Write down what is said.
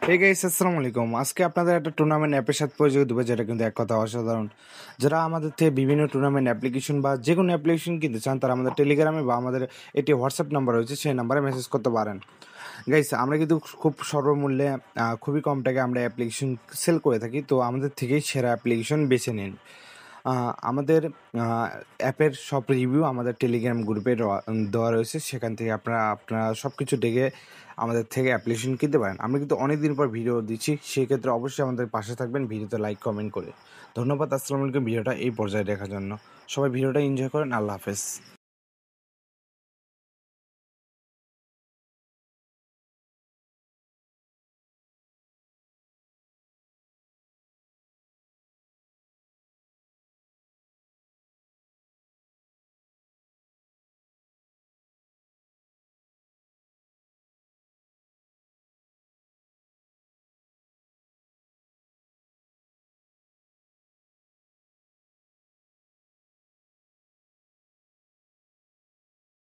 Hey guys, আসসালামু আলাইকুম। আজকে আপনাদের একটা টুর্নামেন্ট অ্যাপের সাথে পরিচয় দেবো, যেটা কিন্তু এক কথা অসাধারণ। যারা আমাদের থেকে বিভিন্ন টুর্নামেন্ট অ্যাপ্লিকেশন বা যে কোনো অ্যাপ্লিকেশন কিনতে চান, তারা আমাদের টেলিগ্রামে বা আমাদের একটি হোয়াটসঅ্যাপ নাম্বার রয়েছে, সেই নাম্বারে মেসেজ করতে পারেন। গাইস, আমরা কিন্তু খুব স্বল্পমূল্যে খুবই কম টাকায় আমরা অ্যাপ্লিকেশন সেল করে থাকি। তো আমাদের থেকেই সেরা অ্যাপ্লিকেশন বেছে নিন। আমাদের অ্যাপের সব রিভিউ আমাদের টেলিগ্রাম গ্রুপে দেওয়া রয়েছে। সেখান থেকে আপনারা সব কিছু দেখে আমাদের থেকে অ্যাপ্লিকেশন কিনতে পারেন। আমরা কিন্তু অনেক দিন পর ভিডিও দিচ্ছি, সেক্ষেত্রে অবশ্যই আমাদের পাশে থাকবেন ভিডিওতে লাইক কমেন্ট করে। ধন্যবাদ। আসসালামু আলাইকুম ভিডিওটা এই পর্যায়ে দেখার জন্য। সবাই ভিডিওটা এনজয় করেন। আল্লাহ হাফেজ।